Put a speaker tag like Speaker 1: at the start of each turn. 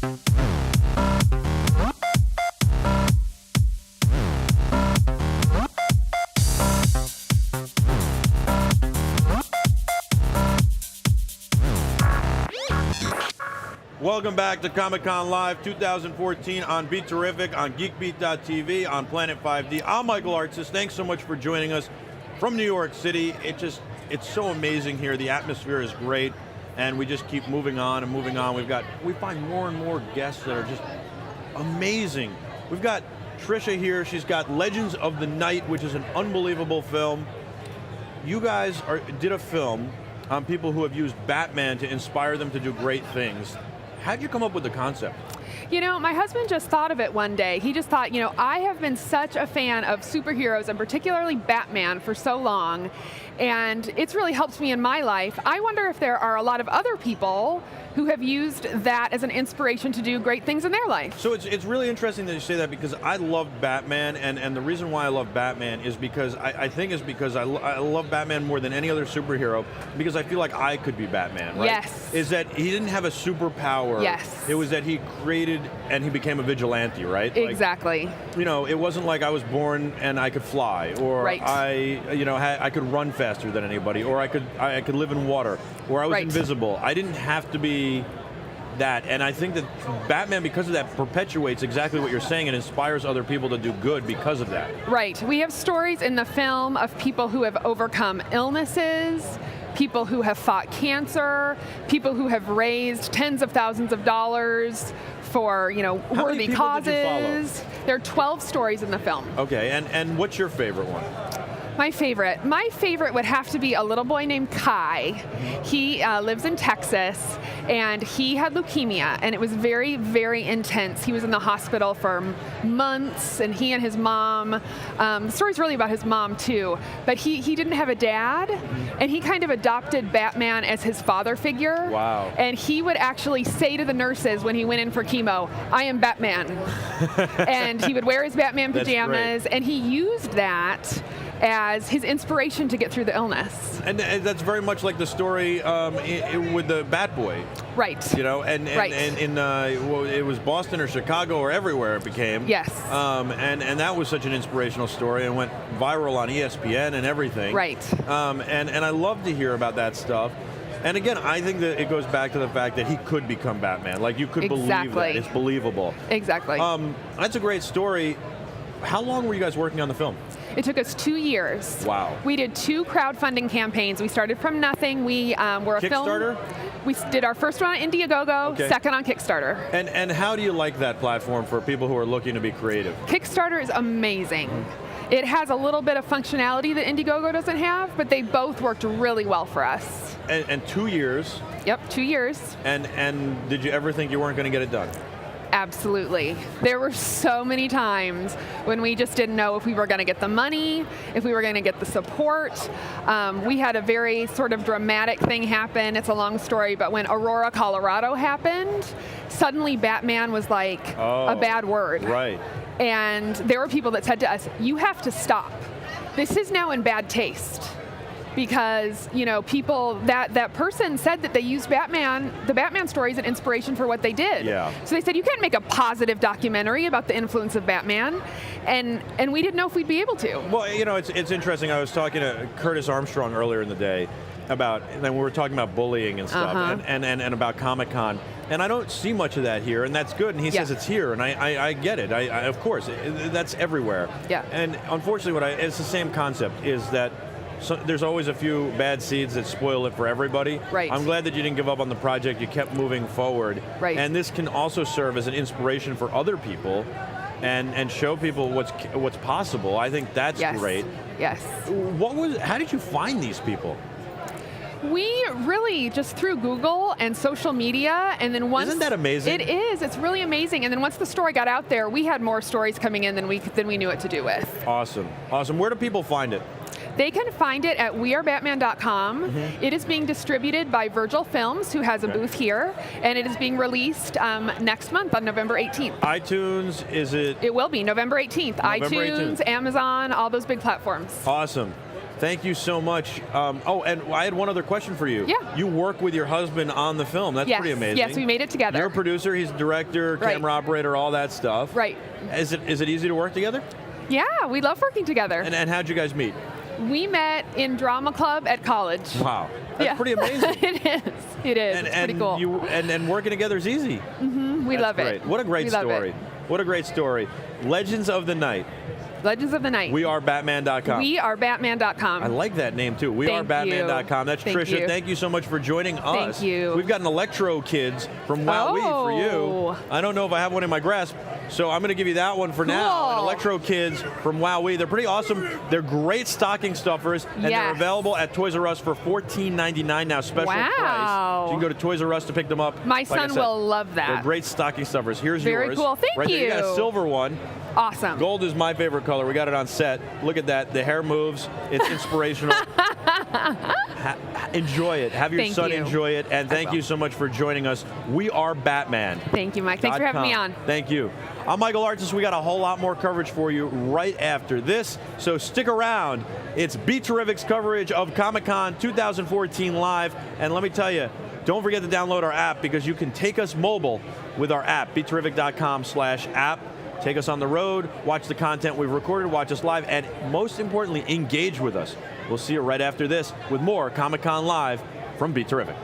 Speaker 1: Welcome back to Comic Con Live 2014 on BeTerrific, on GeekBeat.tv, on Planet 5D. I'm Michael Artsis. Thanks so much for joining us from New York City. It's so amazing here. The atmosphere is great, and we just keep moving on and moving on. We find more and more guests that are just amazing. We've got Tricia here. She's got Legends of the Night, which is an unbelievable film. You guys did a film on people who have used Batman to inspire them to do great things. How'd you come up with the concept?
Speaker 2: You know, my husband just thought of it one day. He just thought, you know, I have been such a fan of superheroes, and particularly Batman, for so long, and it's really helped me in my life. I wonder if there are a lot of other people who have used that as an inspiration to do great things in their life.
Speaker 1: So it's really interesting that you say that, because I love Batman, and the reason why I love Batman is because I think is because I love Batman more than any other superhero, because I feel like I could be Batman, right?
Speaker 2: Yes.
Speaker 1: Is that he didn't have a superpower.
Speaker 2: Yes.
Speaker 1: It was that he created and he became a vigilante, right?
Speaker 2: Exactly.
Speaker 1: Like, you know, it wasn't like I was born and I could fly, or
Speaker 2: right.
Speaker 1: I could run faster than anybody, or I could live in water, or I was
Speaker 2: right.
Speaker 1: invisible. I didn't have to be that, and I think that Batman, because of that, perpetuates exactly what you're saying and inspires other people to do good because of that.
Speaker 2: Right. We have stories in the film of people who have overcome illnesses, people who have fought cancer, people who have raised tens of thousands of dollars for, you know, worthy causes. There are 12 stories in the film.
Speaker 1: Okay, and what's your favorite one?
Speaker 2: My favorite would have to be a little boy named Kai. He lives in Texas, and he had leukemia, and it was very, very intense. He was in the hospital for months, and he and his mom, the story's really about his mom too, but he didn't have a dad, and he kind of adopted Batman as his father figure.
Speaker 1: Wow.
Speaker 2: And he would actually say to the nurses when he went in for chemo, "I am Batman." And he would wear his Batman pajamas, and he used that as his inspiration to get through the illness.
Speaker 1: And that's very much like the story with the Batboy.
Speaker 2: Right.
Speaker 1: You know, and it was Boston or Chicago or everywhere it became.
Speaker 2: Yes.
Speaker 1: And that was such an inspirational story and went viral on ESPN and everything.
Speaker 2: Right.
Speaker 1: And I love to hear about that stuff. And again, I think that it goes back to the fact that he could become Batman. Like, you could believe that. It's believable.
Speaker 2: Exactly.
Speaker 1: That's a great story. How long were you guys working on the film?
Speaker 2: It took us 2 years.
Speaker 1: Wow.
Speaker 2: We did 2 crowdfunding campaigns. We started from nothing. We were a
Speaker 1: Kickstarter?
Speaker 2: film. We did our first one on Indiegogo, second on Kickstarter.
Speaker 1: And how do you like that platform for people who are looking to be creative?
Speaker 2: Kickstarter is amazing. It has a little bit of functionality that Indiegogo doesn't have, but they both worked really well for us.
Speaker 1: And 2 years.
Speaker 2: Yep, 2 years.
Speaker 1: And did you ever think you weren't going to get it done?
Speaker 2: Absolutely. There were so many times when we just didn't know if we were going to get the money, if we were going to get the support. We had a very sort of dramatic thing happen. It's a long story, but when Aurora, Colorado happened, suddenly Batman was like a bad word.
Speaker 1: Right.
Speaker 2: And there were people that said to us, "You have to stop. This is now in bad taste." Because, you know, people, that person said that they used the Batman story as an inspiration for what they did.
Speaker 1: Yeah.
Speaker 2: So they said, you can't make a positive documentary about the influence of Batman, and we didn't know if we'd be able to.
Speaker 1: Well, you know, it's interesting. I was talking to Curtis Armstrong earlier in the day and we were talking about bullying and stuff, and about Comic Con. And I don't see much of that here, and that's good. And he says it's here, and I get it. I of course, that's everywhere.
Speaker 2: Yeah.
Speaker 1: And unfortunately, it's the same concept, is that there's always a few bad seeds that spoil it for everybody.
Speaker 2: Right.
Speaker 1: I'm glad that you didn't give up on the project. You kept moving forward.
Speaker 2: Right.
Speaker 1: And this can also serve as an inspiration for other people and show people what's possible. I think that's great.
Speaker 2: Yes.
Speaker 1: How did you find these people?
Speaker 2: We really just through Google and social media, and then once—
Speaker 1: Isn't that amazing?
Speaker 2: It is. It's really amazing. And then once the story got out there, we had more stories coming in than we knew what to do with.
Speaker 1: Awesome. Awesome. Where do people find it?
Speaker 2: They can find it at wearebatman.com. It is being distributed by Virgil Films, who has a booth here, and it is being released next month on November 18th.
Speaker 1: iTunes, is it?
Speaker 2: It will be November 18th.
Speaker 1: November
Speaker 2: iTunes,
Speaker 1: 18th.
Speaker 2: Amazon, all those big platforms.
Speaker 1: Awesome. Thank you so much. Oh, and I had one other question for you.
Speaker 2: Yeah.
Speaker 1: You work with your husband on the film. That's pretty amazing.
Speaker 2: Yes, we made it together.
Speaker 1: You're a producer, he's a director, camera operator, all that stuff.
Speaker 2: Right.
Speaker 1: Is it easy to work together?
Speaker 2: Yeah, we love working together.
Speaker 1: And how'd you guys meet?
Speaker 2: We met in drama club at college.
Speaker 1: Wow. That's pretty amazing.
Speaker 2: It is. It is. It's pretty cool.
Speaker 1: And working together is easy.
Speaker 2: We love
Speaker 1: great.
Speaker 2: it.
Speaker 1: What a great story. What a great story. Legends of the Night.
Speaker 2: Legends of the Night.
Speaker 1: WeAreBatman.com.
Speaker 2: WeAreBatman.com.
Speaker 1: I like that name too. WeAreBatman.com. That's Tricia. Thank you so much for joining us.
Speaker 2: Thank you.
Speaker 1: We've got an Electro Kids from Wowee for you. I don't know if I have one in my grasp, so I'm going to give you that one for now. An Electro Kids from Wowee. They're pretty awesome. They're great stocking stuffers, and they're available at Toys R Us for $14.99 now, special price. So you can go to Toys R Us to pick them up.
Speaker 2: My son will love that.
Speaker 1: They're great stocking stuffers. Here's yours.
Speaker 2: Very cool. Thank
Speaker 1: right
Speaker 2: you.
Speaker 1: There. You got a silver one.
Speaker 2: Awesome.
Speaker 1: Gold is my favorite color. We got it on set. Look at that. The hair moves. It's inspirational. Enjoy it. Have your son enjoy it. And thank you so much for joining us. We are Batman.
Speaker 2: Thank you, Mike. Thanks for having me on.
Speaker 1: Thank you. I'm Michael Artis. We got a whole lot more coverage for you right after this. So stick around. It's BeTerrific's coverage of Comic Con 2014 live. And let me tell you, don't forget to download our app because you can take us mobile with our app, BeTerrific.com/app. Take us on the road, watch the content we've recorded, watch us live, and most importantly, engage with us. We'll see you right after this with more Comic Con Live from BeTerrific.